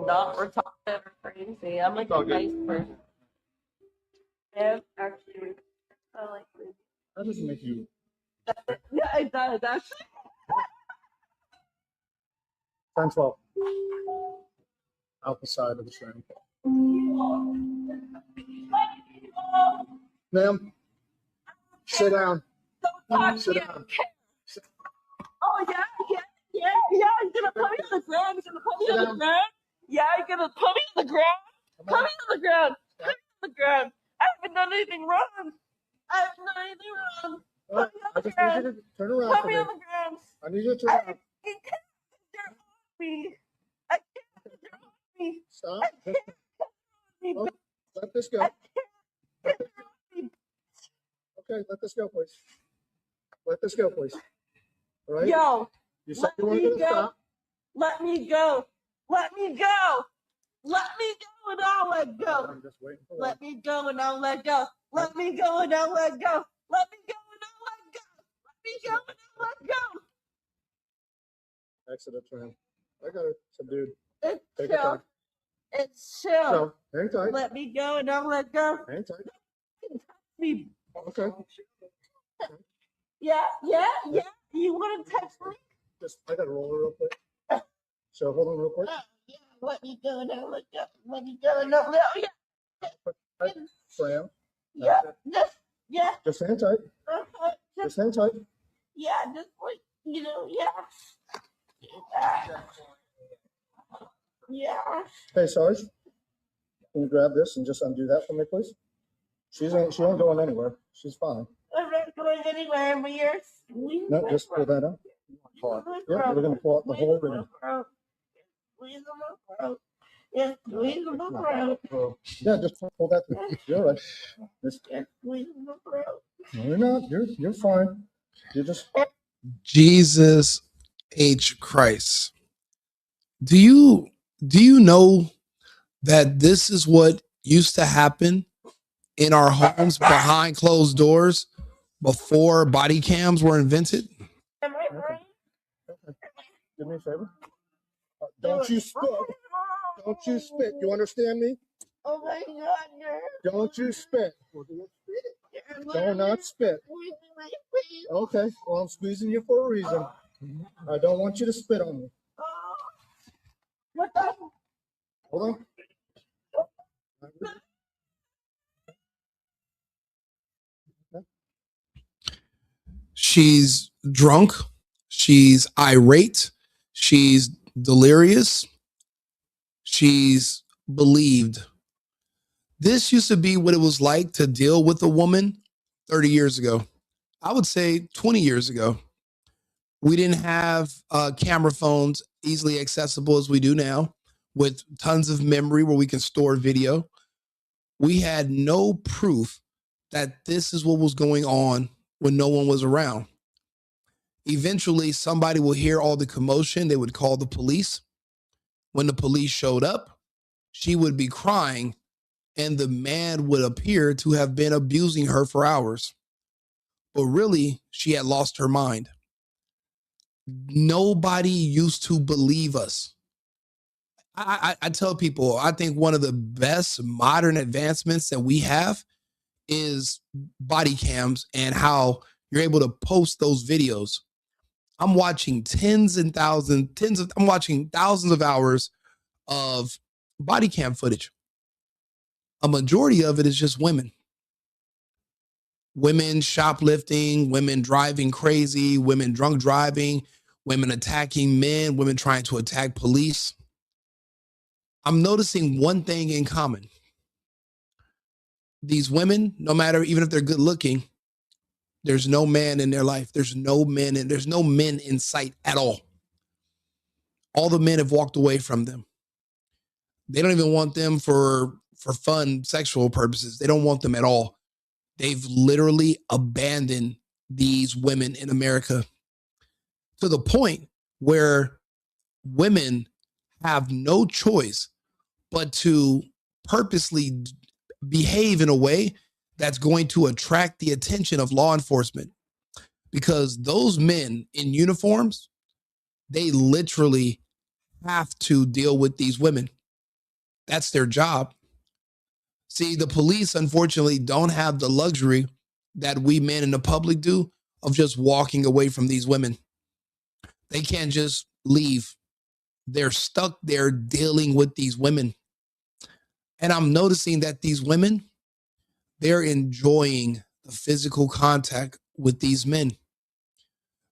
not retarded or crazy. I'm like a nice person. I'm actually I like crazy. That doesn't make you. Yeah, it does actually. 10-12. Out the side of the train. Ma'am, sit down. Sit down. Oh yeah. You're gonna put me on the ground. You're gonna put me on the ground. Yeah, you're gonna put me on the ground. Put me on the ground. Put me on the ground. I haven't done anything wrong. I haven't done anything wrong. Put me on the ground. Need you to turn around. Put me on the ground. I need you to turn around. You're on me. I can't. You're on me. Stop. I can't. Oh, let this go. Okay, let this go, please. Let this go, please. All right? Yo, you said you let weren't me going to go. stop. Let me go. Let me go. Let me go and I'll let go. I'm just waiting for Let me go and I'll let go. Let me go and I'll let go. Let me go and I'll let go. Let me go and I'll let go. Exit the train. I got it. Subdued. It's Take your chill. time. It's chill. So, hang tight. Let me go and I'll let go. Hang tight. Me. Okay. Yeah. You want to text me? Just, I got to roll it real quick. So, hold on real quick. Yeah. Let me go and I'll let go. Let me go and I'll let go. Yeah. Sam. Yeah. Just hang tight. Just hang tight. Yeah, just like, yeah. Yeah. Hey, Sarge. Can you grab this and just undo that for me, please? She ain't going anywhere. She's fine. I'm not going anywhere, but you're squeezing. No, just pull that out. Yeah, we're gonna pull out the whole ribbon. Squeeze my throat. Yeah, squeeze my throat. Yeah, just pull that through. You're right. Just squeeze my throat. No, you're not. You're fine. You just Jesus H. Christ. Do you know that this is what used to happen in our homes behind closed doors before body cams were invented? Am I right? okay. Do me a favor. Don't you spit. Don't you spit. You understand me? Oh my God, Don't you spit. Do not spit. Okay, well, I'm squeezing you for a reason. I don't want you to spit on me. What the? Hold on. She's drunk. She's irate. She's delirious. She's believed. This used to be what it was like to deal with a woman 30 years ago. I would say 20 years ago. We didn't have camera phones easily accessible as we do now, with tons of memory where we can store video. We had no proof that this is what was going on when no one was around. Eventually, somebody will hear all the commotion. They would call the police. When the police showed up, she would be crying, and the man would appear to have been abusing her for hours. But really, she had lost her mind. Nobody used to believe us. I tell people, I think one of the best modern advancements that we have is body cams and how you're able to post those videos. I'm watching I'm watching thousands of hours of body cam footage. A majority of it is just women. Women shoplifting, women driving crazy, women drunk driving, women attacking men, women trying to attack police. I'm noticing one thing in common. These women, no matter even if they're good looking, there's no man in their life. There's no men in sight at all. All the men have walked away from them. They don't even want them for fun, sexual purposes. They don't want them at all. They've literally abandoned these women in America to the point where women have no choice but to purposely behave in a way that's going to attract the attention of law enforcement. Because those men in uniforms, they literally have to deal with these women. That's their job. See, the police, unfortunately, don't have the luxury that we men in the public do of just walking away from these women. They can't just leave. They're stuck there dealing with these women. And I'm noticing that these women, they're enjoying the physical contact with these men.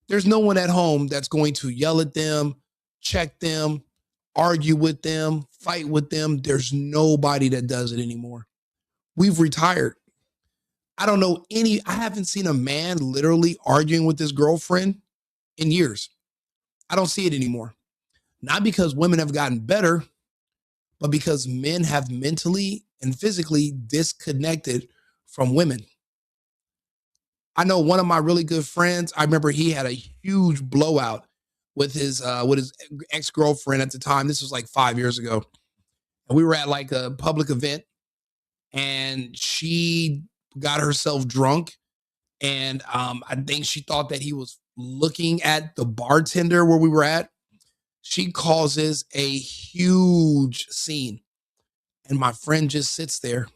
There's no one at home that's going to yell at them, check them, argue with them, fight with them. There's nobody that does it anymore. We've retired. I haven't seen a man literally arguing with his girlfriend in years. I don't see it anymore. Not because women have gotten better, but because men have mentally and physically disconnected from women. I know one of my really good friends, I remember he had a huge blowout with his ex-girlfriend at the time. This was like 5 years ago. And we were at like a public event and she got herself drunk. And I think she thought that he was looking at the bartender where we were at. She causes a huge scene. And my friend just sits there.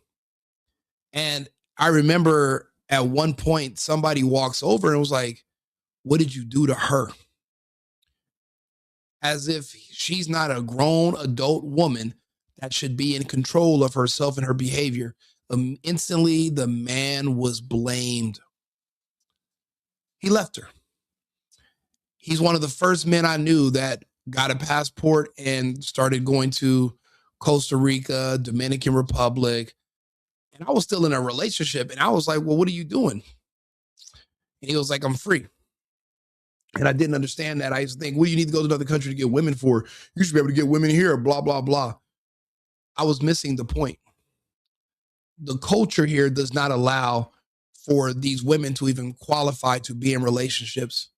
And I remember at one point, somebody walks over and was like, "What did you do to her?" As if she's not a grown adult woman that should be in control of herself and her behavior. Instantly, the man was blamed. He left her. He's one of the first men I knew that got a passport and started going to Costa Rica, Dominican Republic. And I was still in a relationship. And I was like, "Well, what are you doing?" And he was like, "I'm free." And I didn't understand that. I used to think, "What do you need to go to another country to get women for? You should be able to get women here, blah, blah, blah." I was missing the point. The culture here does not allow for these women to even qualify to be in relationships.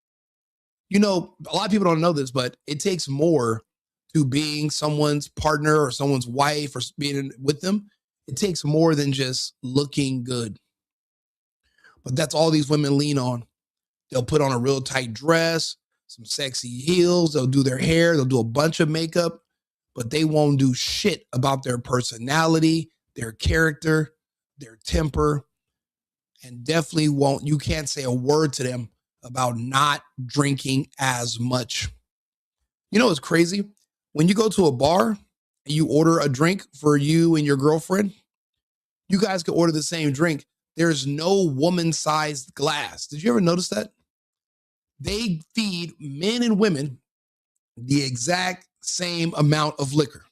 You know, a lot of people don't know this, but it takes more to being someone's partner or someone's wife or being with them. It takes more than just looking good. But that's all these women lean on. They'll put on a real tight dress, some sexy heels. They'll do their hair. They'll do a bunch of makeup, but they won't do shit about their personality, their character, their temper, and definitely won't. You can't say a word to them about not drinking as much. You know what's crazy? When you go to a bar and you order a drink for you and your girlfriend, you guys can order the same drink. There's no woman-sized glass. Did you ever notice that? They feed men and women the exact same amount of liquor,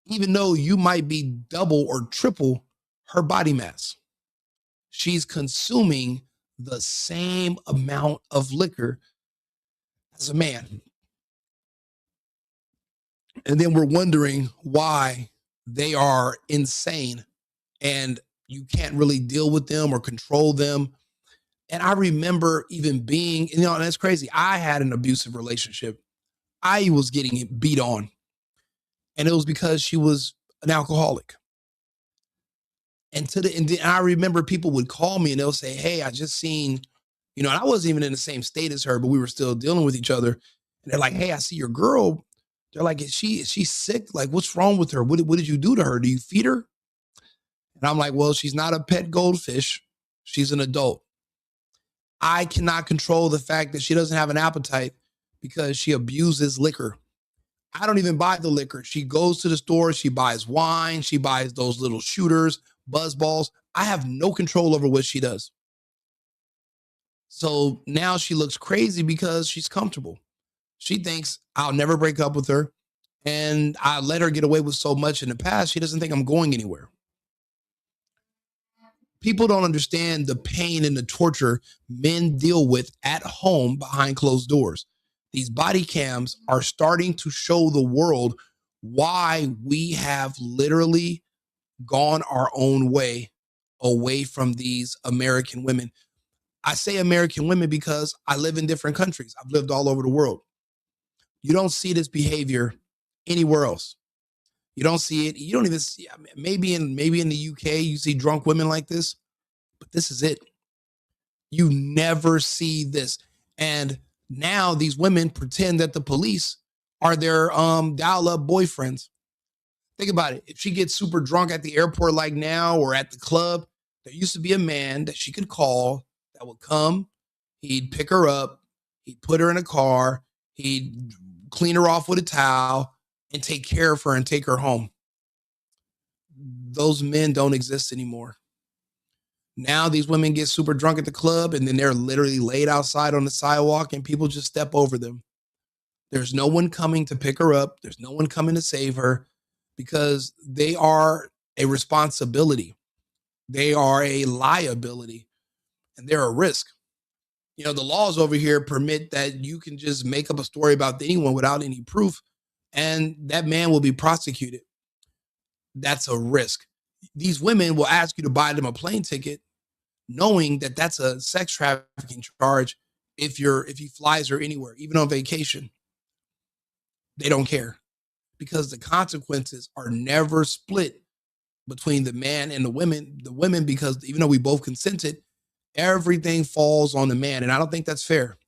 even though you might be double or triple her body mass. She's consuming the same amount of liquor as a man. And then we're wondering why they are insane and you can't really deal with them or control them. And I remember even being, and that's crazy. I had an abusive relationship. I was getting beat on. And it was because she was an alcoholic. And I remember people would call me and they'll say, "Hey, I just seen," and I wasn't even in the same state as her, but we were still dealing with each other. And they're like, "Hey, I see your girl." They're like, is she sick? Like, what's wrong with her? What did you do to her? Do you feed her? And I'm like, "Well, she's not a pet goldfish. She's an adult. I cannot control the fact that she doesn't have an appetite because she abuses liquor. I don't even buy the liquor. She goes to the store. She buys wine. She buys those little shooters, buzz balls. I have no control over what she does." So now she looks crazy because she's comfortable. She thinks I'll never break up with her. And I let her get away with so much in the past. She doesn't think I'm going anywhere. People don't understand the pain and the torture men deal with at home behind closed doors. These body cams are starting to show the world why we have literally gone our own way away from these American women. I say American women because I live in different countries. I've lived all over the world. You don't see this behavior anywhere else. You don't see it. You don't even see, maybe in the UK, you see drunk women like this, but this is it. You never see this. And now these women pretend that the police are their dial-up boyfriends. Think about it. If she gets super drunk at the airport like now or at the club, there used to be a man that she could call that would come. He'd pick her up. He'd put her in a car. He'd clean her off with a towel and take care of her and take her home. Those men don't exist anymore. Now these women get super drunk at the club and then they're literally laid outside on the sidewalk and people just step over them. There's no one coming to pick her up. There's no one coming to save her because they are a responsibility. They are a liability and they're a risk. You know, the laws over here permit that you can just make up a story about anyone without any proof and that man will be prosecuted. That's a risk. These women will ask you to buy them a plane ticket knowing that that's a sex trafficking charge if he flies her anywhere, even on vacation. They don't care because the consequences are never split between the man and the women, because even though we both consented, everything falls on the man. And I don't think that's fair.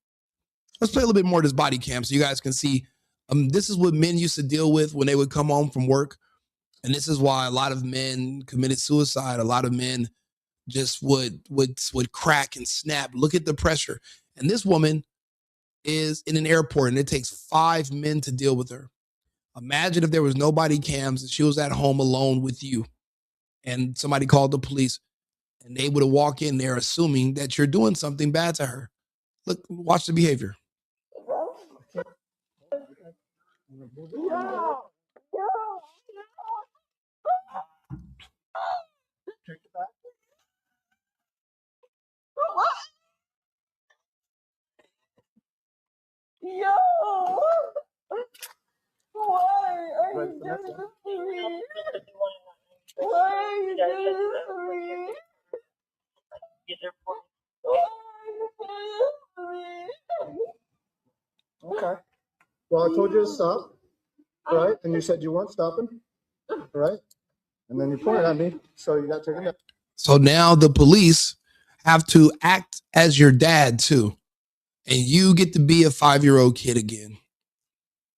Let's play a little bit more of this body cam so you guys can see. This is what men used to deal with when they would come home from work. And this is why a lot of men committed suicide. A lot of men just would crack and snap. Look at the pressure. And this woman is in an airport and it takes 5 men to deal with her. Imagine if there was no body cams and she was at home alone with you and somebody called the police and they would have walked in there assuming that you're doing something bad to her. Look, watch the behavior. Yo! Why are you doing this to me? Why are you doing this to me? Why are you doing this to me? Okay. Well, I told you to stop, right? And you said you weren't stopping, right? And then you pointed at me, so you got taken down. So now the police have to act as your dad too. And you get to be a 5-year-old kid again.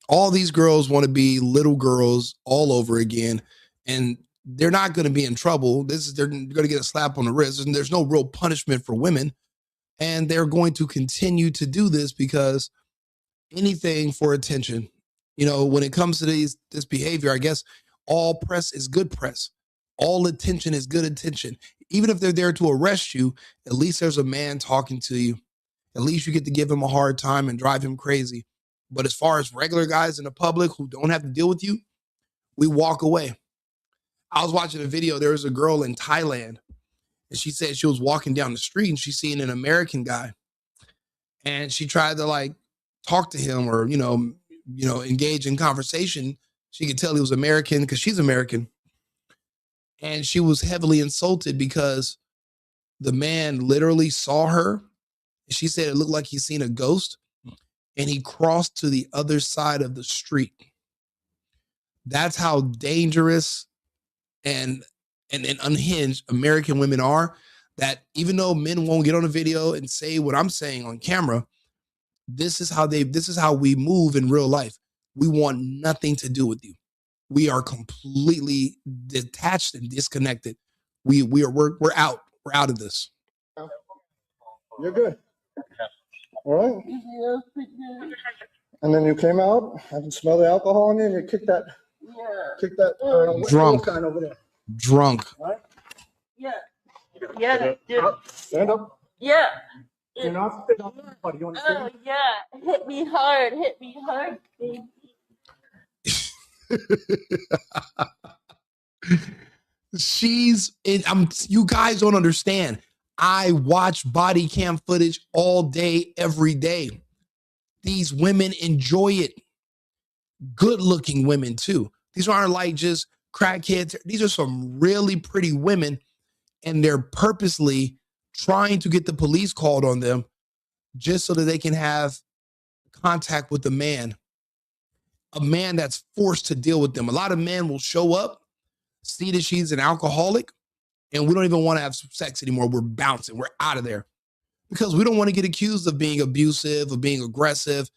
All these girls want to be little girls all over again. And they're not going to be in trouble. They're going to get a slap on the wrist. And there's no real punishment for women. And they're going to continue to do this because anything for attention. You know, when it comes to this behavior, I guess all press is good press. All attention is good attention. Even if they're there to arrest you, at least there's a man talking to you. At least you get to give him a hard time and drive him crazy. But as far as regular guys in the public who don't have to deal with you, we walk away. I was watching a video. There was a girl in Thailand and she said she was walking down the street and she's seeing an American guy. And she tried to like talk to him or, engage in conversation. She could tell he was American because she's American. And she was heavily insulted because the man literally saw her. She said it looked like he's seen a ghost and he crossed to the other side of the street. That's how dangerous and unhinged American women are, that even though men won't get on a video and say what I'm saying on camera, this is how we move in real life. We want nothing to do with you. We are completely detached and disconnected. We're out. We're out of this. You're good. All right. And then you came out, I can smell the alcohol in you, and you kicked that drunk sign over there. Drunk. All right? Yeah. Stand up. Yeah. You're not spitting on anybody. You understand? Oh, yeah. Hit me hard, baby. You guys don't understand. I watch body cam footage all day, every day. These women enjoy it. Good looking women too. These aren't like just crackheads. These are some really pretty women, and they're purposely trying to get the police called on them just so that they can have contact with a man that's forced to deal with them. A lot of men will show up, see that she's an alcoholic, and we don't even want to have sex anymore. We're bouncing. We're out of there because we don't want to get accused of being abusive, of being aggressive.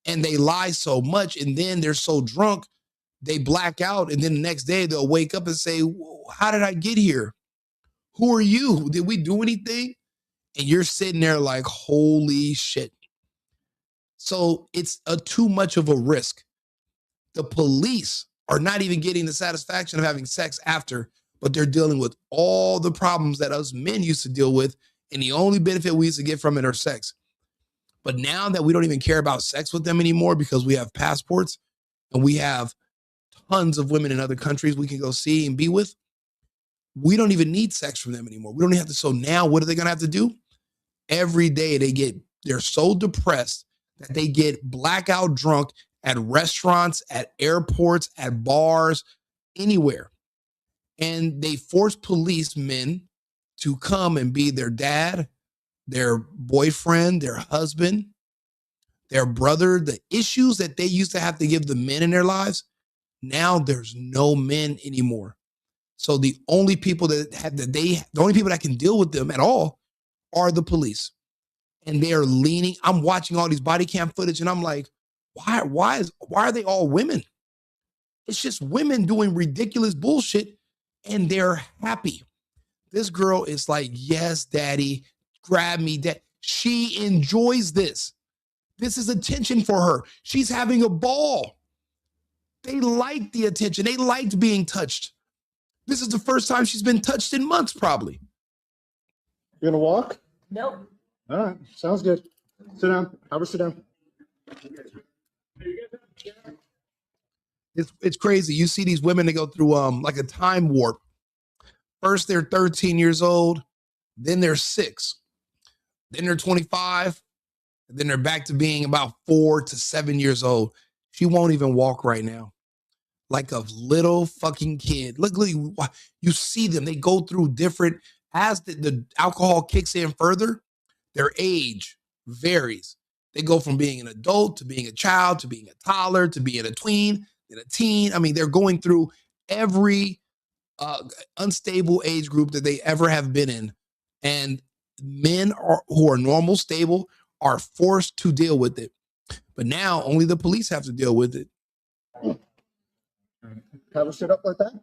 and they lie so much, and then they're so drunk, they black out, and then the next day they'll wake up and say, how did I get here? Who are you? Did we do anything? And you're sitting there like, holy shit. So it's too much of a risk. The police are not even getting the satisfaction of having sex after, but they're dealing with all the problems that us men used to deal with, and the only benefit we used to get from it are sex. But now that we don't even care about sex with them anymore because we have passports and we have tons of women in other countries we can go see and be with, we don't even need sex from them anymore. We don't have to. So now what are they going to have to do? Every day they're so depressed that they get blackout drunk at restaurants, at airports, at bars, anywhere. And they force policemen to come and be their dad, their boyfriend, their husband, their brother. The issues that they used to have to give the men in their lives, now there's no men anymore. So the only people the only people that can deal with them at all are the police. And they are leaning. I'm watching all these body cam footage and I'm like, why are they all women? It's just women doing ridiculous bullshit and they're happy. This girl is like, yes, daddy, grab me, dad. She enjoys this. This is attention for her. She's having a ball. They like the attention. They liked being touched. This is the first time she's been touched in months, probably. You gonna walk? Nope. All right, sounds good. Sit down. Have her sit down. It's crazy. You see these women that go through like a time warp. First, they're 13 years old, then they're 6, then they're 25, and then they're back to being about 4 to 7 years old. She won't even walk right now. Like a little fucking kid. Look, you see them. They go through different, as the alcohol kicks in further, their age varies. They go from being an adult to being a child to being a toddler to being a tween, then a teen. I mean, they're going through every unstable age group that they ever have been in. And men who are normal, stable, are forced to deal with it. But now only the police have to deal with it. Have her sit up like that?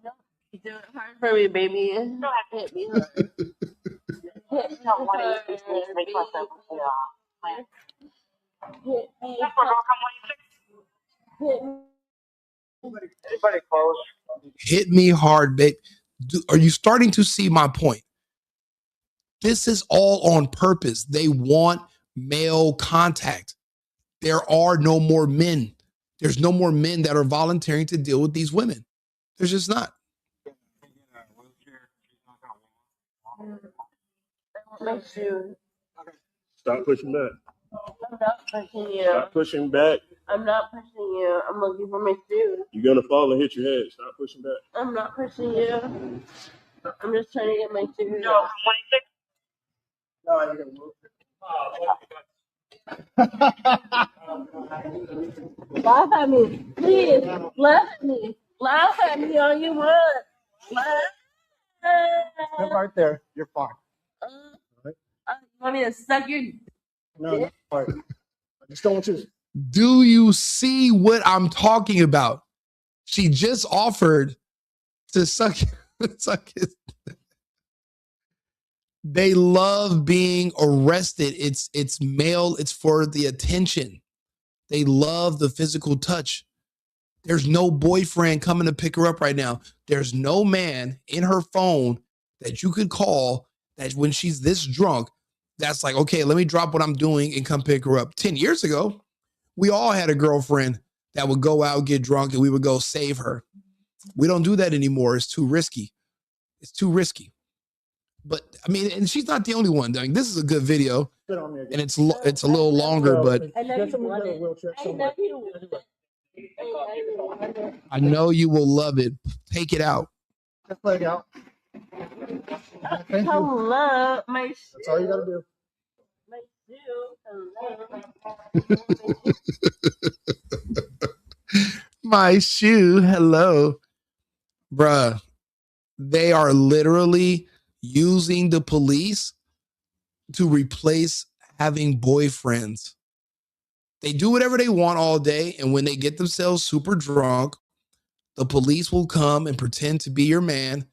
You do it hard for me, baby. Hit me hard. Hit me hard, baby. Anybody close? Hit me hard, babe. Are you starting to see my point? This is all on purpose. They want male contact. There are no more men. There's no more men that are volunteering to deal with these women. There's just not. My shoe. Stop pushing back. I'm not pushing you. Stop pushing back. I'm not pushing you. I'm looking for my shoe. You're gonna fall and hit your head. Stop pushing back. I'm not pushing you. I'm just trying to get my shoe. No, 26. No, you're gonna move. Laugh at me. Please. Laugh at me. Laugh at me all you want. Sit right there. You're fine. You want me to suck your... No, that's fine. I just don't want you to... Do you see what I'm talking about? She just offered to suck his. They love being arrested. It's male. It's for the attention. They love the physical touch. There's no boyfriend coming to pick her up right now. There's no man in her phone that you could call that when she's this drunk, that's like, okay, let me drop what I'm doing and come pick her up. 10 years ago, we all had a girlfriend that would go out, get drunk, and we would go save her. We don't do that anymore. It's too risky. It's too risky. But I mean, and she's not the only one. I mean, this is a good video, and it's a little longer, but I know you want it. I know you want it. I know you will love it. Take it out. Just let it out. Thank you. Hello, my shoe. That's all you gotta do. My shoe. My shoe. Hello. Bruh. They are literally using the police to replace having boyfriends. They do whatever they want all day. And when they get themselves super drunk, the police will come and pretend to be your man.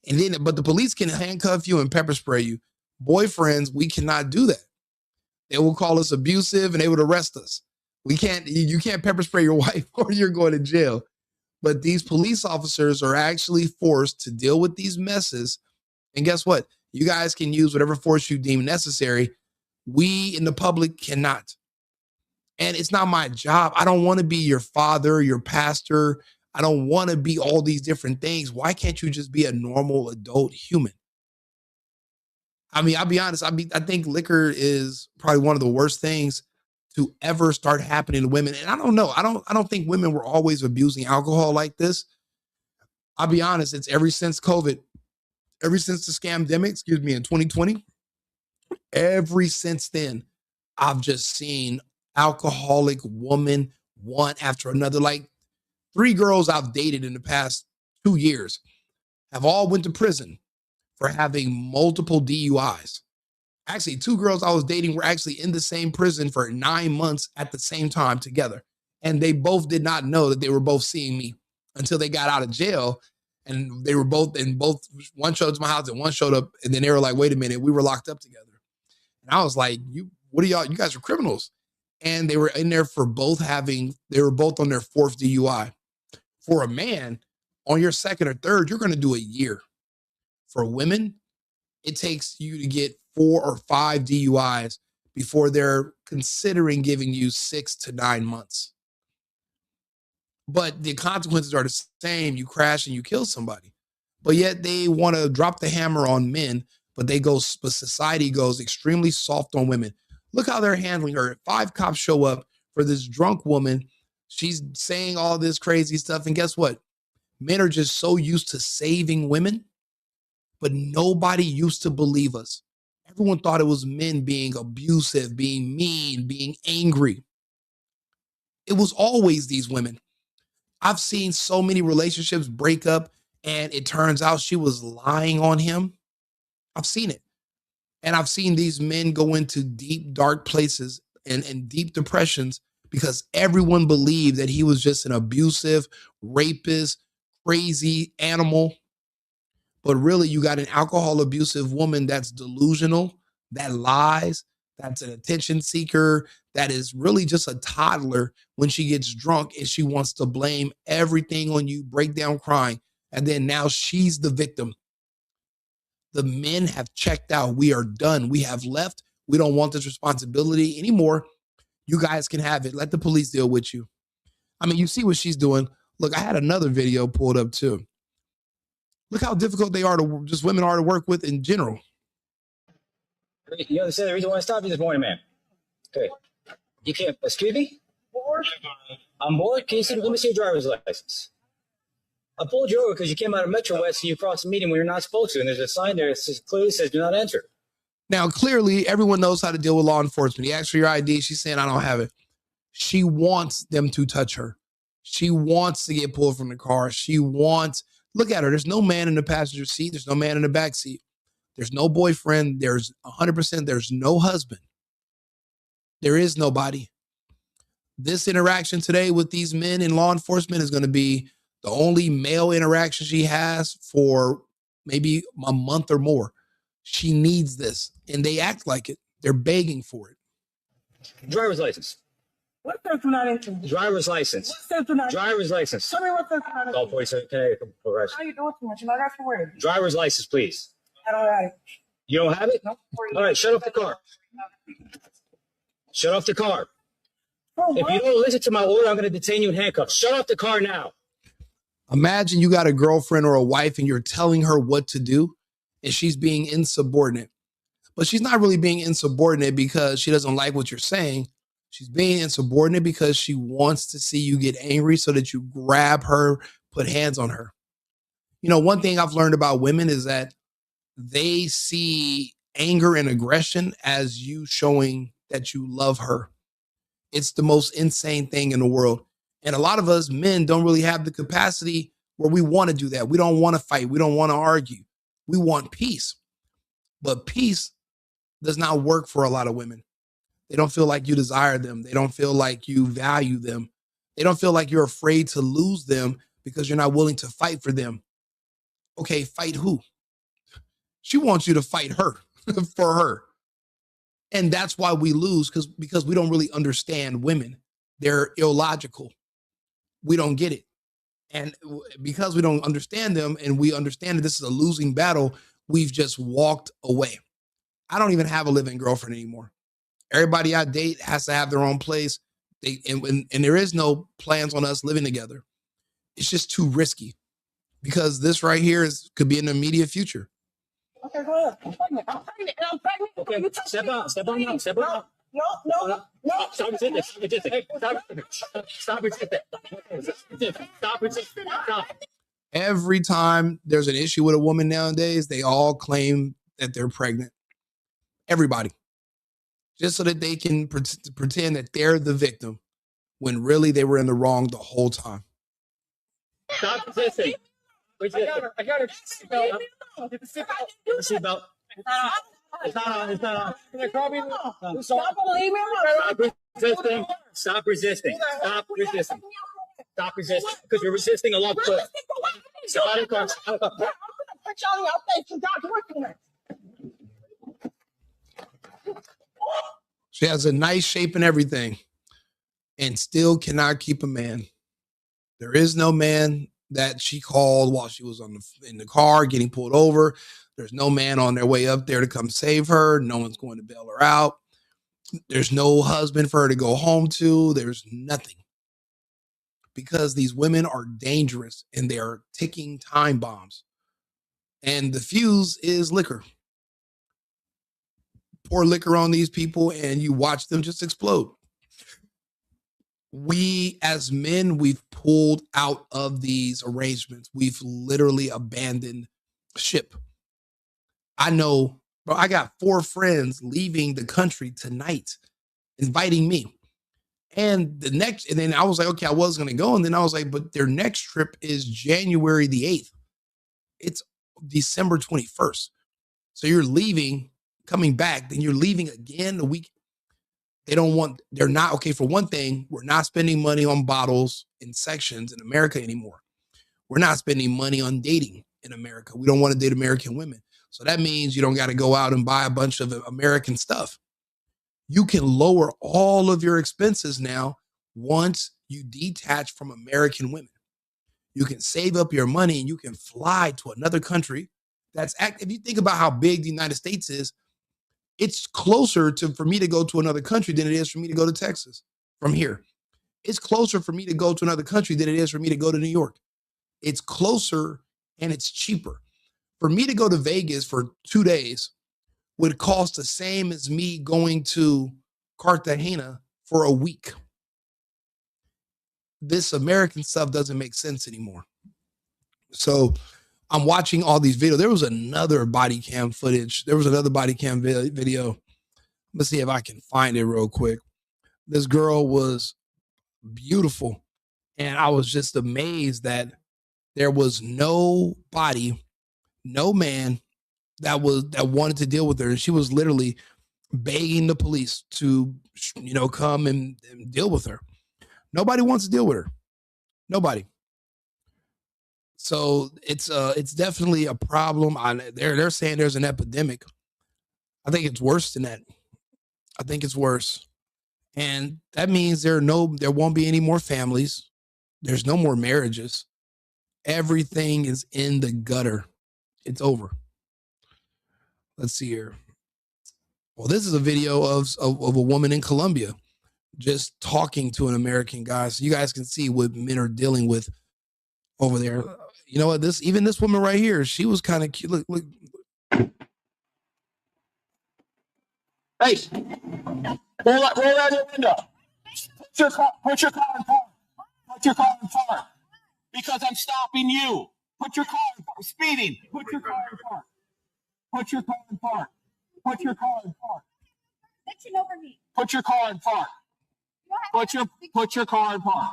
And then, but the police can handcuff you and pepper spray you. Boyfriends, we cannot do that. They will call us abusive and they would arrest us. You can't pepper spray your wife or you're going to jail. But these police officers are actually forced to deal with these messes. And guess what? You guys can use whatever force you deem necessary. We in the public cannot. And it's not my job. I don't want to be your father, your pastor. I don't want to be all these different things. Why can't you just be a normal adult human? I mean, I'll be honest. I think liquor is probably one of the worst things to ever start happening to women. And I don't know. I don't think women were always abusing alcohol like this. I'll be honest. It's ever since COVID, ever since the scamdemic, in 2020, ever since then, I've just seen alcoholic woman one after another. Like 3 girls I've dated in the past 2 years have all went to prison for having multiple DUIs. Actually, 2 girls I was dating were actually in the same prison for 9 months at the same time together. And they both did not know that they were both seeing me until they got out of jail. And they were both, one showed up to my house and one showed up. And then they were like, wait a minute, we were locked up together. And I was like, you guys are criminals. And they were in there for they were both on their 4th DUI. For a man, on your 2nd or 3rd, you're going to do a year. For women, it takes you to get 4 or 5 DUIs before they're considering giving you 6 to 9 months. But the consequences are the same. You crash and you kill somebody. But yet they want to drop the hammer on men, but society goes extremely soft on women. Look how they're handling her. 5 cops show up for this drunk woman. She's saying all this crazy stuff. And guess what? Men are just so used to saving women, but nobody used to believe us. Everyone thought it was men being abusive, being mean, being angry. It was always these women. I've seen so many relationships break up and it turns out she was lying on him. I've seen it. And I've seen these men go into deep, dark places and deep depressions because everyone believed that he was just an abusive, rapist, crazy animal. But really, you got an alcohol abusive woman that's delusional, that lies, that's an attention seeker, that is really just a toddler when she gets drunk and she wants to blame everything on you, break down crying. And then now she's the victim. The men have checked out. We are done. We have left. We don't want this responsibility anymore. You guys can have it. Let the police deal with you. I mean, you see what she's doing. Look, I had another video pulled up too. Look how difficult women are to work with in general. You understand the reason why I stopped you this morning, man? Okay. You can't, excuse me? I'm bored. Can you see, let me see your driver's license. I pulled you over because you came out of Metro West and you crossed the median when you're not supposed to. And there's a sign there that clearly says do not enter. Now, clearly, everyone knows how to deal with law enforcement. He asked for your ID. She's saying, I don't have it. She wants them to touch her. She wants to get pulled from the car. Look at her. There's no man in the passenger seat. There's no man in the back seat. There's no boyfriend. There's 100%. There's no husband. There is nobody. This interaction today with these men in law enforcement is going to be the only male interaction she has for maybe a month or more. She needs this, and they act like it. They're begging for it. Driver's license. What says do not enter? Driver's license. What says do not enter? Driver's license. Tell me what says do not enter. Call 47 Connecticut. How you doing too much? You're not asking where it is. Driver's license, please. I don't have it. You don't have it? No. All right, shut off the car. Shut off the car. Oh, If you don't listen to my order, I'm going to detain you in handcuffs. Shut off the car now. Imagine you got a girlfriend or a wife and you're telling her what to do and she's being insubordinate. But she's not really being insubordinate because she doesn't like what you're saying. She's being insubordinate because she wants to see you get angry so that you grab her, put hands on her. You know, one thing I've learned about women is that they see anger and aggression as you showing that you love her. It's the most insane thing in the world. And a lot of us men don't really have the capacity where we want to do that. We don't want to fight. We don't want to argue. We want peace. But peace does not work for a lot of women. They don't feel like you desire them. They don't feel like you value them. They don't feel like you're afraid to lose them because you're not willing to fight for them. Okay, fight who? She wants you to fight her for her. And that's why we lose, because we don't really understand women. They're illogical. We don't get it. And because we don't understand them and we understand that this is a losing battle, we've just walked away. I don't even have a living girlfriend anymore. Everybody I date has to have their own place. And there is no plans on us living together. It's just too risky because this right here could be in the immediate future. Okay, go ahead. I'm pregnant. I'm pregnant. I'm pregnant. Okay, step out. Step on up. Step on up. No. Stop resisting. Stop resisting. Stop resisting. Stop. Every time there's an issue with a woman nowadays, they all claim that they're pregnant. Everybody. Just so that they can pretend that they're the victim when really they were in the wrong the whole time. Stop resisting. I got her. Seatbelt. It's not on. Stop resisting. Stop resisting. Stop resisting. Stop resisting. Because you're resisting a lot of foot. Stop out of the car. She has a nice shape and everything and still cannot keep a man. There is no man that she called while she was in the car getting pulled over. There's no man on their way up there to come save her. No one's going to bail her out. There's no husband for her to go home to. There's nothing. Because these women are dangerous and they are ticking time bombs. And the fuse is liquor. Pour liquor on these people and you watch them just explode. We as men, we've pulled out of these arrangements. We've literally abandoned ship. I know, bro, I got 4 friends leaving the country tonight, inviting me. And then I was like, okay, I was going to go. And then I was like, but their next trip is January the 8th. It's December 21st. So you're leaving, coming back, then you're leaving again a week. They're not, okay, for one thing, we're not spending money on bottles and sections in America anymore. We're not spending money on dating in America. We don't want to date American women. So that means you don't got to go out and buy a bunch of American stuff. You can lower all of your expenses now once you detach from American women. You can save up your money and you can fly to another country. If you think about how big the United States is, it's closer for me to go to another country than it is for me to go to Texas from here. It's closer for me to go to another country than it is for me to go to New York. It's closer and it's cheaper. For me to go to Vegas for 2 days would cost the same as me going to Cartagena for a week. This American stuff doesn't make sense anymore. So I'm watching all these videos. There was another body cam footage. There was another body cam video. Let's see if I can find it real quick. This girl was beautiful. And I was just amazed that there was nobody, no man that wanted to deal with her. And she was literally begging the police to, come and deal with her. Nobody wants to deal with her. Nobody. So it's definitely a problem. They're saying there's an epidemic. I think it's worse than that. I think it's worse. And that means there won't be any more families. There's no more marriages. Everything is in the gutter. It's over. Let's see here. Well, this is a video of a woman in Colombia just talking to an American guy. So you guys can see what men are dealing with over there. You know what? This woman right here, she was kind of cute. Look. Hey, roll out your window. Put your car in park. Put your car in park. Because I'm stopping you. Put your car in park. Speeding. Put your car in park. Put your car in park. Put your car in park. Put your car in park. Put your car in park.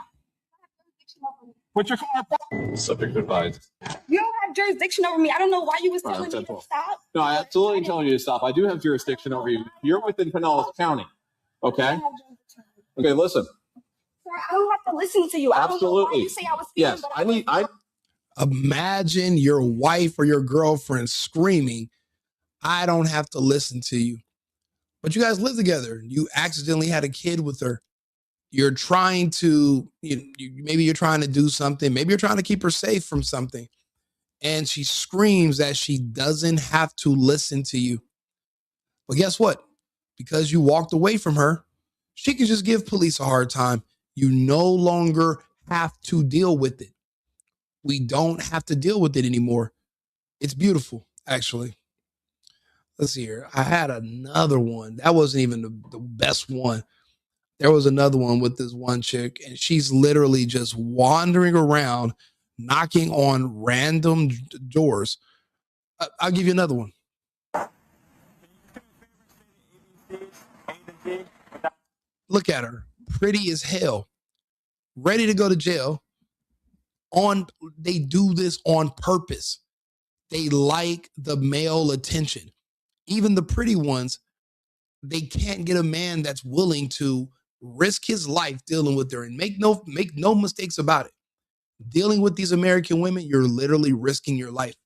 Put your car in park. Subject advised. You don't have jurisdiction over me. I don't know why you was telling me to stop. No, I absolutely ain't telling you to stop. I do have jurisdiction over you. You're within Pinellas County. Okay. Okay, listen. Sir, I don't have to listen to you. I don't know why Absolutely. you say I was speeding, Yes, but Imagine your wife or your girlfriend screaming, I don't have to listen to you. But you guys live together. You accidentally had a kid with her. You're trying to, maybe you're trying to do something. Maybe you're trying to keep her safe from something. And she screams that she doesn't have to listen to you. But guess what? Because you walked away from her, she can just give police a hard time. You no longer have to deal with it. We don't have to deal with it anymore. It's beautiful, actually. Let's see here. I had another one. That wasn't even the best one. There was another one with this one chick, and she's literally just wandering around, knocking on random doors. I'll give you another one. Look at her, pretty as hell, ready to go to jail. They do this on purpose. They like the male attention. Even the pretty ones, they can't get a man that's willing to risk his life dealing with her. And make no mistakes about it. Dealing with these American women, you're literally risking your life.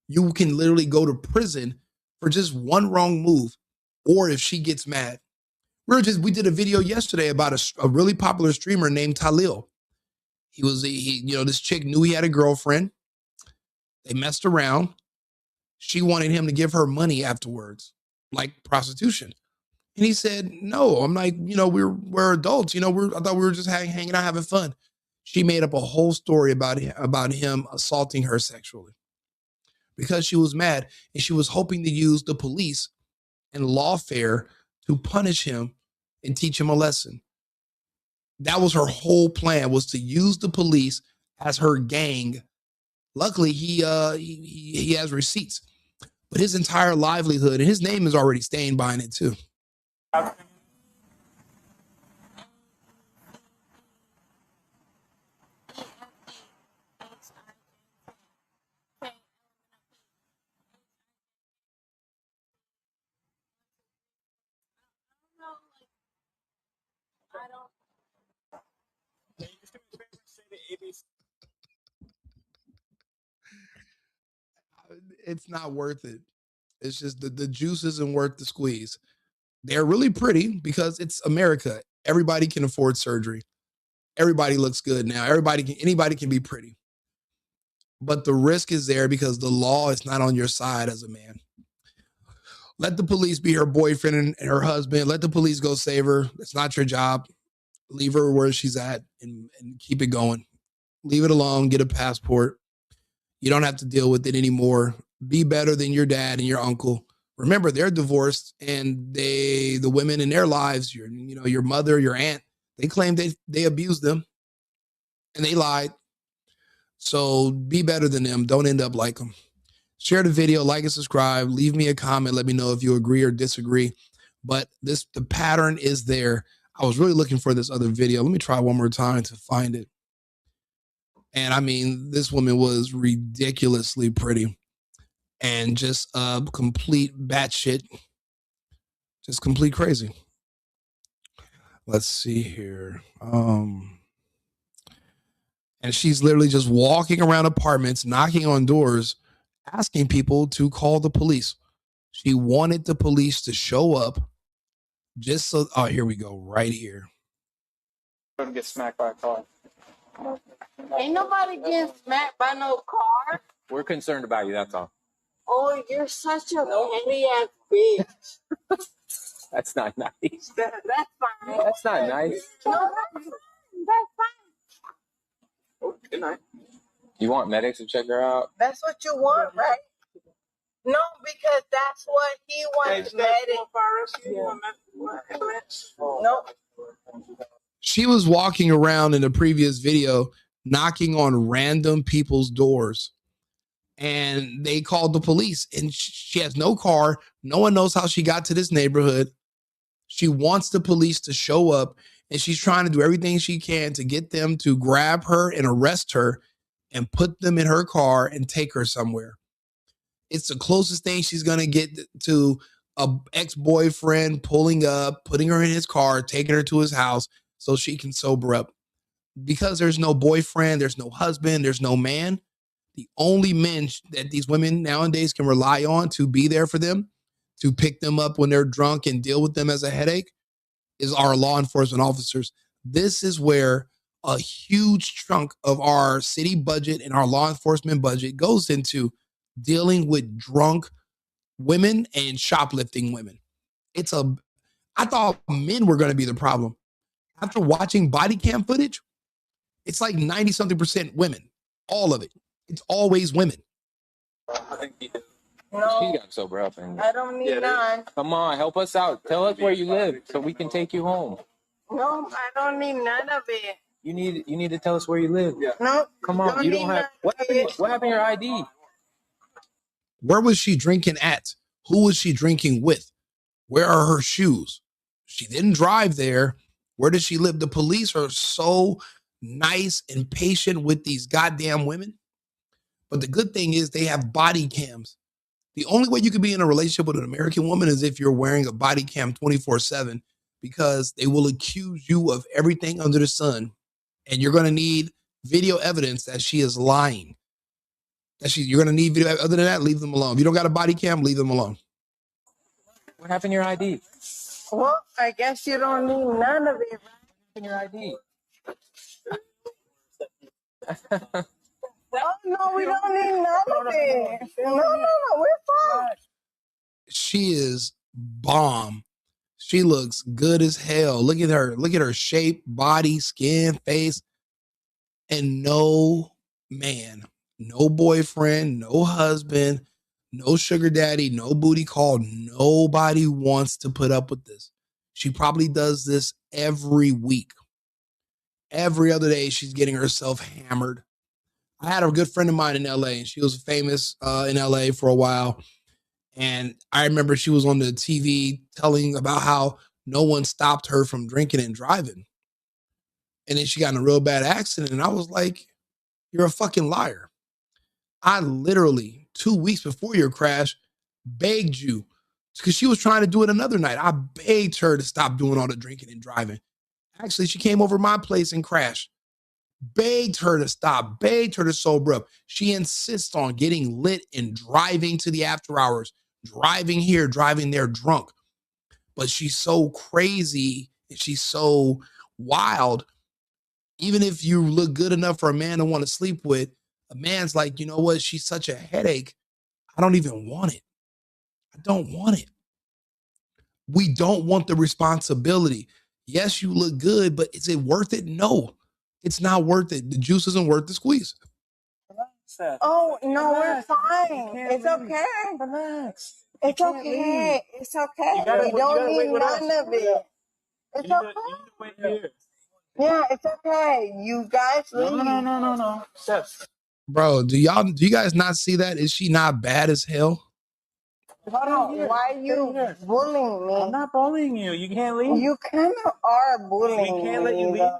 You can literally go to prison for just one wrong move, or if she gets mad. We did a video yesterday about a really popular streamer named Talil. This chick knew he had a girlfriend. They messed around. She wanted him to give her money afterwards, like prostitution. And he said, no. I'm like, we're adults. I thought we were just hanging out, having fun. She made up a whole story about him assaulting her sexually because she was mad, and she was hoping to use the police and lawfare to punish him and teach him a lesson. That was her whole plan, was to use the police as her gang. Luckily, he has receipts, but his entire livelihood and his name is already stained behind it too. It's not worth it. It's just the juice isn't worth the squeeze. They're really pretty because it's America. Everybody can afford surgery. Everybody looks good now. Anybody can be pretty. But the risk is there because the law is not on your side as a man. Let the police be her boyfriend and her husband. Let the police go save her. It's not your job. Leave her where she's at and keep it going. Leave it alone. Get a passport. You don't have to deal with it anymore. Be better than your dad and your uncle. Remember, they're divorced, and the women in their lives, your mother, your aunt, they claim they abused them and they lied. So be better than them. Don't end up like them. Share the video, like and subscribe. Leave me a comment. Let me know if you agree or disagree. But the pattern is there. I was really looking for this other video. Let me try one more time to find it. And I mean, this woman was ridiculously pretty and just complete batshit, just complete crazy. Let's see here. And she's literally just walking around apartments, knocking on doors, asking people to call the police. She wanted the police to show up just so, oh, here we go, right here. Don't get smacked by a car. Ain't nobody getting smacked by no car. We're concerned about you, that's all. Oh, you're such a petty ass bitch. That's not nice. That's fine. That's not nice. No, that's fine. Oh, good night. You want medics to check her out? That's what you want, right? No, because that's what he wants. No. She was walking around in the previous video, knocking on random people's doors, and they called the police, and she has no car. No one knows how she got to this neighborhood. She wants the police to show up, and she's trying to do everything she can to get them to grab her and arrest her and put them in her car and take her somewhere. It's the closest thing she's going to get to a ex-boyfriend pulling up, putting her in his car, taking her to his house so she can sober up. Because there's no boyfriend, there's no husband, there's no man. The only men that these women nowadays can rely on to be there for them, to pick them up when they're drunk and deal with them as a headache, is our law enforcement officers. This is where a huge chunk of our city budget and our law enforcement budget goes into dealing with drunk women and shoplifting women. I thought men were going to be the problem. After watching body cam footage, it's like 90 something percent women. All of it. It's always women. I think he did. No, She got sober up. And I don't need none. come on, help us out. Tell us where you live so we can take you home. No, I don't need none of it. You need to tell us where you live. Yeah. No, Come on, you don't have what happened to your ID? Where was she drinking at? Who was she drinking with? Where are her shoes? She didn't drive there. Where does she live? The police are so nice and patient with these goddamn women. But the good thing is they have body cams. The only way you can be in a relationship with an American woman is if you're wearing a body cam 24/7, because they will accuse you of everything under the sun. And you're going to need video evidence that she is lying. You're going to need video. Other than that, leave them alone. If you don't got a body cam, leave them alone. What happened to your ID? Well, I guess you don't need none of it. What happened to your ID? Oh, no, we don't need none of it. No, we're fine. She is bomb. She looks good as hell. Look at her. Look at her shape, body, skin, face. And no man, no boyfriend, no husband, no sugar daddy, no booty call. Nobody wants to put up with this. She probably does this every week. Every other day, she's getting herself hammered. I had a good friend of mine in LA, and she was famous in LA for a while. And I remember she was on the TV telling about how no one stopped her from drinking and driving. And then she got in a real bad accident. And I was like, you're a fucking liar. I literally, 2 weeks before your crash, begged you, because she was trying to do it another night. I begged her to stop doing all the drinking and driving. Actually, she came over my place and crashed. Begged her to stop, begged her to sober up. She insists on getting lit and driving to the after hours, driving here, driving there drunk. But she's so crazy and she's so wild. Even if you look good enough for a man to want to sleep with, a man's like, you know what? She's such a headache. I don't even want it. I don't want it. We don't want the responsibility. Yes, you look good, but is it worth it? No. It's not worth it. The juice isn't worth the squeeze. Oh, no, we're fine. It's okay. Relax. It's okay. It's okay. We don't need none of it. It's okay. Yeah, it's okay. You guys leave. No. Steph. Bro, do you guys not see that? Is she not bad as hell? Why are you bullying me? I'm not bullying you. You can't leave. You kind of are bullying me. We can't let you leave.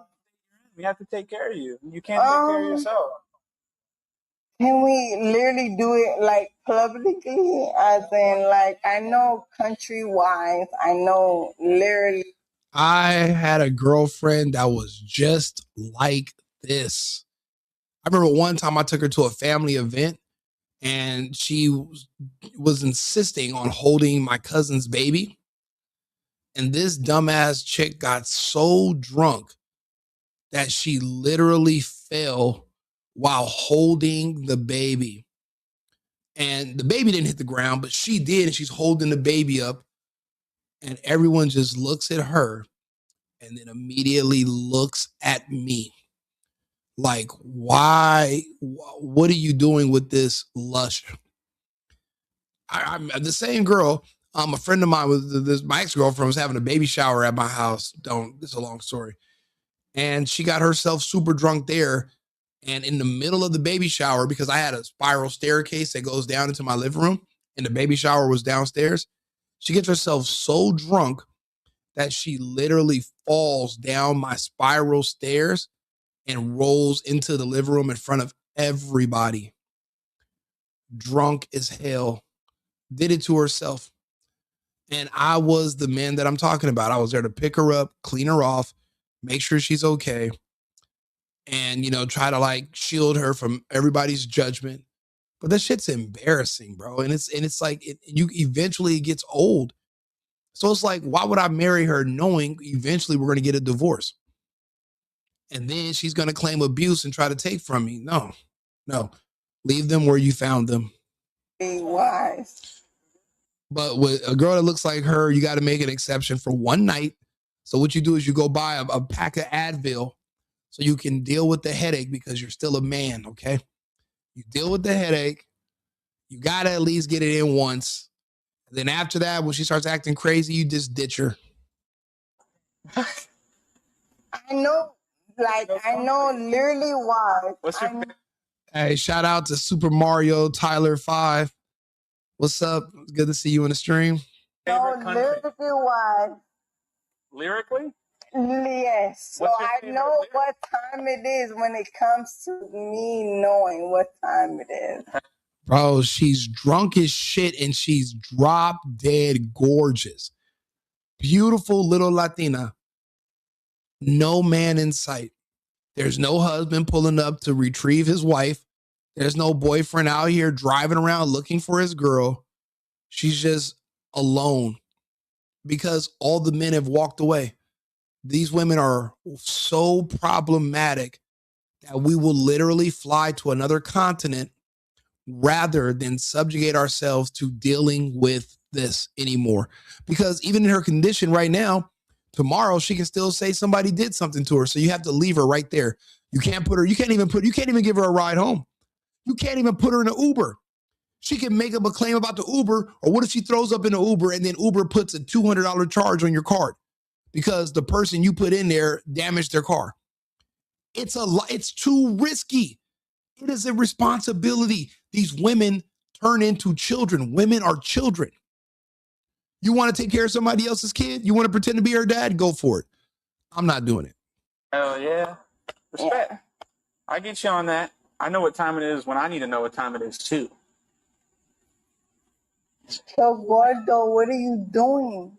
We have to take care of you. You can't take care of yourself. Can we literally do it like publicly? As in, like, I know country-wise, I know literally. I had a girlfriend that was just like this. I remember one time I took her to a family event and she was insisting on holding my cousin's baby. And this dumbass chick got so drunk that she literally fell while holding the baby. And the baby didn't hit the ground, but she did. And she's holding the baby up. And everyone just looks at her and then immediately looks at me. Like, why? What are you doing with this lush? I'm the same girl. A friend of mine my ex-girlfriend was having a baby shower at my house. It's a long story. And she got herself super drunk there. And in the middle of the baby shower, because I had a spiral staircase that goes down into my living room and the baby shower was downstairs, she gets herself so drunk that she literally falls down my spiral stairs and rolls into the living room in front of everybody. Drunk as hell. Did it to herself. And I was the man that I'm talking about. I was there to pick her up, clean her off, make sure she's okay, and, try to like shield her from everybody's judgment. But that shit's embarrassing, bro. And it's like you eventually it gets old. So it's like, why would I marry her knowing eventually we're going to get a divorce? And then she's going to claim abuse and try to take from me. No. Leave them where you found them. Be wise. But with a girl that looks like her, you got to make an exception for one night. So what you do is you go buy a pack of Advil so you can deal with the headache because you're still a man, okay? You deal with the headache. You got to at least get it in once. And then after that, when she starts acting crazy, you just ditch her. I know literally why. Hey, shout out to Super Mario Tyler 5. What's up? It's good to see you in the stream. Lyrically why. Lyrically? Yes. So I know what time it is when it comes to me knowing what time it is. Bro, she's drunk as shit and she's drop dead gorgeous. Beautiful little Latina. No man in sight. There's no husband pulling up to retrieve his wife. There's no boyfriend out here driving around looking for his girl. She's just alone because all the men have walked away. These women are so problematic that we will literally fly to another continent rather than subjugate ourselves to dealing with this anymore. Because even in her condition right now, tomorrow she can still say somebody did something to her. So you have to leave her right there. You can't even give her a ride home. You can't even put her in an Uber. She can make up a claim about the Uber, or what if she throws up in an Uber and then Uber puts a $200 charge on your card because the person you put in there damaged their car? It's too risky. It is a responsibility. These women turn into children. Women are children. You want to take care of somebody else's kid? You want to pretend to be her dad? Go for it. I'm not doing it. Hell yeah. Respect. I get you on that. I know what time it is when I need to know what time it is too. So Gordo, what are you doing?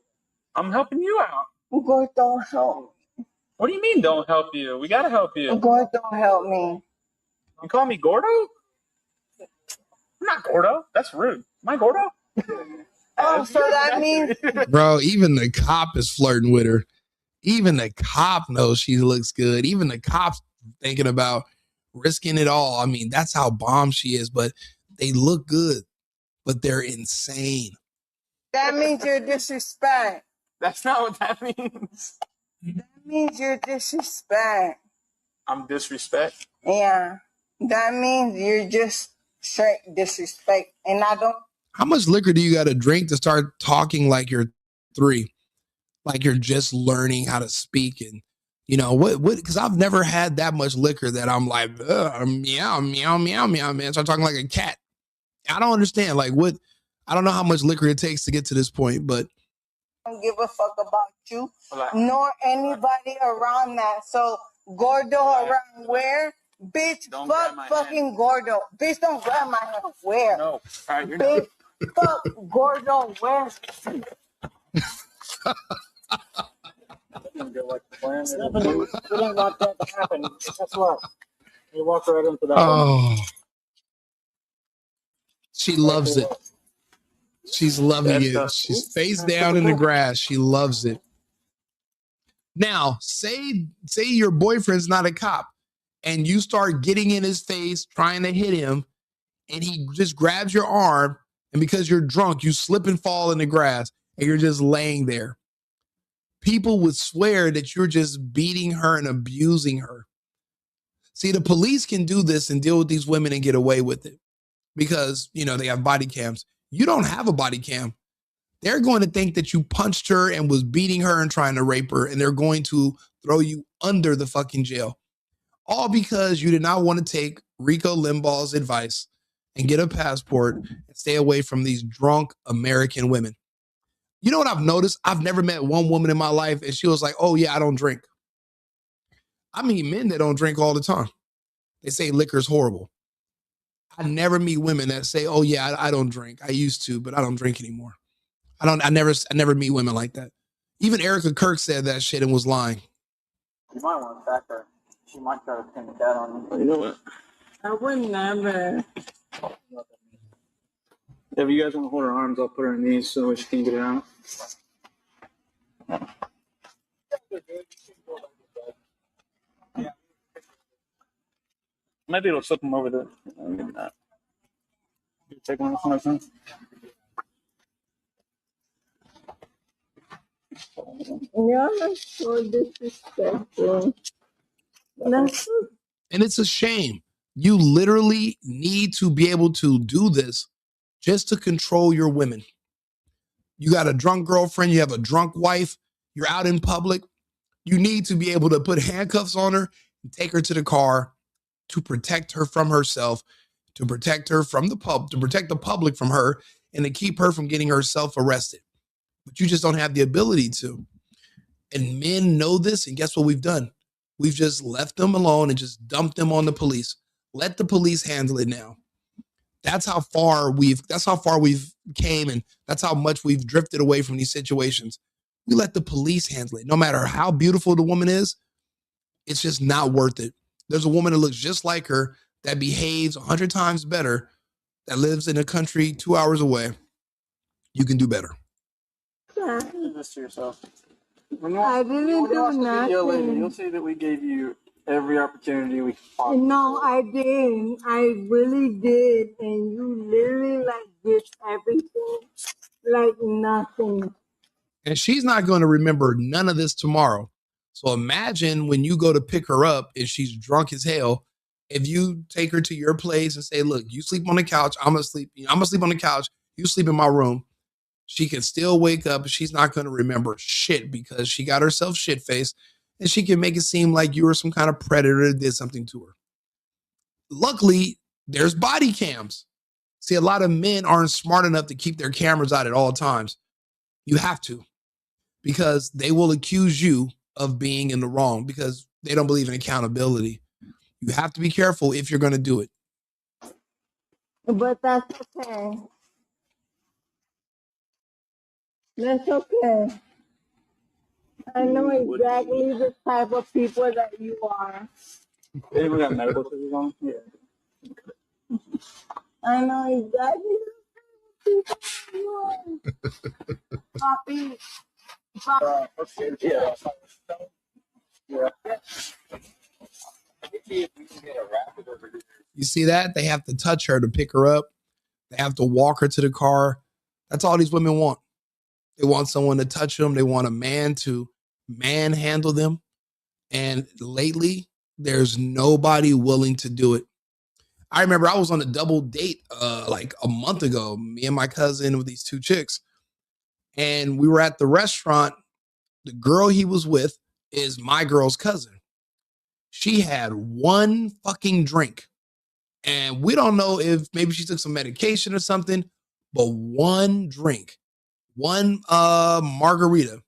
I'm helping you out. Gordo, help. What do you mean don't help you? We gotta help you. Gordo, help me. You call me Gordo? I'm not Gordo. That's rude. Am I Gordo? Oh, so that means... Bro, even the cop is flirting with her. Even the cop knows she looks good. Even the cop's thinking about risking it all. I mean, that's how bomb she is, but they look good, but they're insane. That means you're disrespect. That's not what that means. That means you're disrespect. I'm disrespect? Yeah. That means you're just straight disrespect. And I don't... How much liquor do you got to drink to start talking like you're 3? Like you're just learning how to speak and, what, because I've never had that much liquor that I'm like, meow, meow, meow, meow, man. Start talking like a cat. I don't understand. Like what, I don't know how much liquor it takes to get to this point, but. I don't give a fuck about you, nor anybody around that. So Gordo around where? Bitch, fuck fucking hand. Gordo. Bitch, don't grab my hand. Where? No. All right, you're bitch, fuck Gordo. Where? It ain't like that to happen. That's what. You walk right into that. Oh. She loves it. She's loving it. She's face down in the grass. She loves it. Now, say your boyfriend's not a cop and you start getting in his face, trying to hit him, and he just grabs your arm, and because you're drunk, you slip and fall in the grass, and you're just laying there. People would swear that you're just beating her and abusing her. See, the police can do this and deal with these women and get away with it because, they have body cams. You don't have a body cam. They're going to think that you punched her and was beating her and trying to rape her, and they're going to throw you under the fucking jail. All because you did not want to take Rico Limbaugh's advice and get a passport and stay away from these drunk American women. You know what I've noticed? I've never met one woman in my life and she was like, oh yeah, I don't drink. I meet men that don't drink all the time. They say liquor is horrible. I never meet women that say, oh yeah, I don't drink. I used to, but I don't drink anymore. I never meet women like that. Even Erica Kirk said that shit and was lying. You might want to back her. She might try to pin the dad on you. You know what? I would never. If you guys want to hold her arms, I'll put her in these so she can get it out. Maybe it'll slip them over there. Maybe not. You take one of my friends. Y'all are so disrespectful. And it's a shame. You literally need to be able to do this just to control your women. You got a drunk girlfriend, you have a drunk wife, you're out in public. You need to be able to put handcuffs on her and take her to the car to protect her from herself, to protect her from the pub, to protect the public from her, and to keep her from getting herself arrested. But you just don't have the ability to. And men know this, and guess what we've done? We've just left them alone and just dumped them on the police. Let the police handle it now. That's how far we've came, and that's how much we've drifted away from these situations. We let the police handle it. No matter how beautiful the woman is, it's just not worth it. There's a woman that looks just like her that behaves 100 times better, that lives in a country 2 hours away. You can do better. Do this to yourself. I didn't do nothing. You'll see that we gave you every opportunity we could possibly. No, I didn't. I really did. And you literally did everything like nothing. And she's not going to remember none of this tomorrow. So imagine when you go to pick her up and she's drunk as hell. If you take her to your place and say, look, you sleep on the couch, I'm gonna sleep on the couch, you sleep in my room. She can still wake up. She's not going to remember shit because she got herself shit-faced, and she can make it seem like you were some kind of predator that did something to her. Luckily, there's body cams. See, a lot of men aren't smart enough to keep their cameras out at all times. You have to, because they will accuse you of being in the wrong because they don't believe in accountability. You have to be careful if you're going to do it. But that's okay. That's okay. I know exactly the type of people that you are. Hey, we got medical scissors on? Yeah. I know exactly the type of people you are. Poppy. Yeah. You see that? They have to touch her to pick her up. They have to walk her to the car. That's all these women want. They want someone to touch them. They want a man to manhandle them. And lately, there's nobody willing to do it. I remember I was on a double date like a month ago, me and my cousin with these two chicks. And we were at the restaurant. The girl he was with is my girl's cousin. She had one fucking drink. And we don't know if maybe she took some medication or something, but one drink. One margarita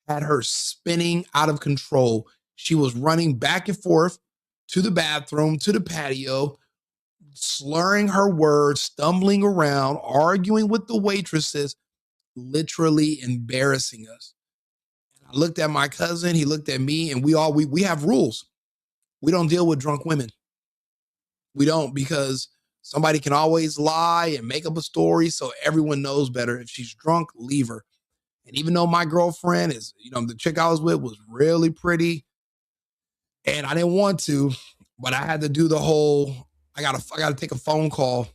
had her spinning out of control. She was running back and forth to the bathroom, to the patio, slurring her words, stumbling around, arguing with the waitresses, literally embarrassing us. I looked at my cousin, he looked at me, and we have rules. We don't deal with drunk women. We don't, because somebody can always lie and make up a story so everyone knows better. If she's drunk, leave her. And even though my girlfriend is, the chick I was with was really pretty, and I didn't want to, but I had to do the whole, I gotta take a phone call.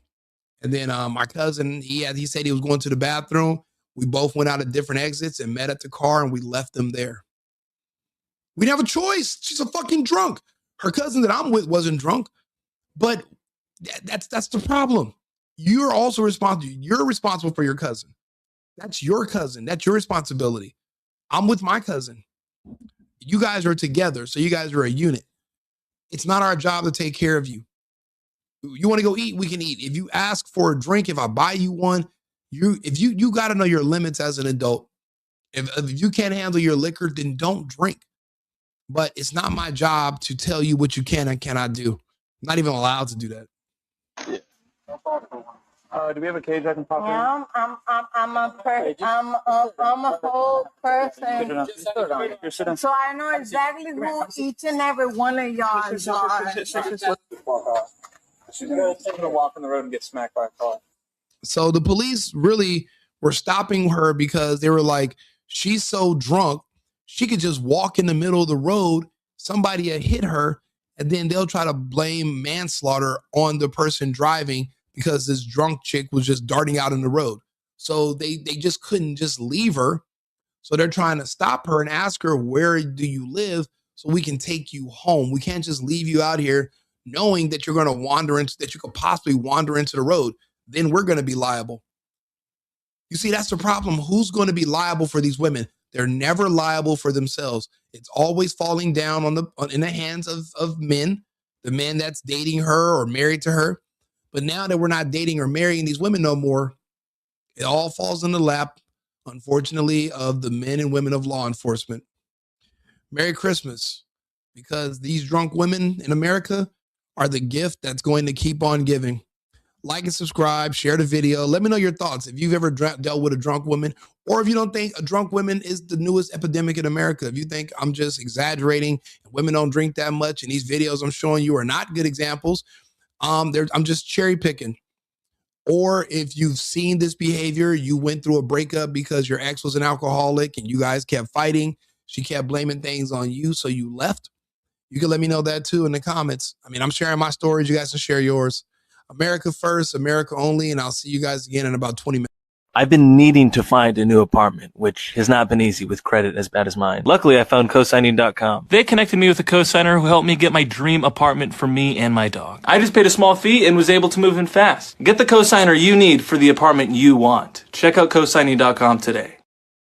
And then my cousin, he said he was going to the bathroom. We both went out at different exits and met at the car, and we left them there. We didn't have a choice. She's a fucking drunk. Her cousin that I'm with wasn't drunk. But that's the problem. You're also responsible. You're responsible for your cousin. That's your cousin. That's your responsibility. I'm with my cousin. You guys are together, so you guys are a unit. It's not our job to take care of you. You want to go eat, we can eat. If you ask for a drink, if I buy you one, you got to know your limits as an adult. If you can't handle your liquor, then don't drink. But it's not my job to tell you what you can and cannot do. I'm not even allowed to do that. Yeah. Do we have a cage I can pop in? Yeah, I'm a whole person. So I know exactly who each and every one of y'all are. She's gonna walk on the road and get smacked by a car. So the police really were stopping her because they were like, she's so drunk, she could just walk in the middle of the road, somebody had hit her, and then they'll try to blame manslaughter on the person driving because this drunk chick was just darting out in the road. So they just couldn't just leave her. So they're trying to stop her and ask her, where do you live so we can take you home? We can't just leave you out here knowing that you're going to wander into, that you could possibly wander into the road. Then we're going to be liable. You see, that's the problem. Who's going to be liable for these women? They're never liable for themselves. It's always falling down in the hands of men, the man that's dating her or married to her. But now that we're not dating or marrying these women no more, it all falls in the lap, unfortunately, of the men and women of law enforcement. Merry Christmas, because these drunk women in America are the gift that's going to keep on giving. Like and subscribe, share the video. Let me know your thoughts. If you've ever dealt with a drunk woman, or if you don't think a drunk woman is the newest epidemic in America, if you think I'm just exaggerating and women don't drink that much and these videos I'm showing you are not good examples, I'm just cherry picking. Or if you've seen this behavior, you went through a breakup because your ex was an alcoholic and you guys kept fighting. She kept blaming things on you, so you left. You can let me know that too in the comments. I mean, I'm sharing my stories. You guys can share yours. America first, America only, and I'll see you guys again in about 20 minutes. I've been needing to find a new apartment, which has not been easy with credit as bad as mine. Luckily, I found cosigning.com. They connected me with a cosigner who helped me get my dream apartment for me and my dog. I just paid a small fee and was able to move in fast. Get the cosigner you need for the apartment you want. Check out cosigning.com today.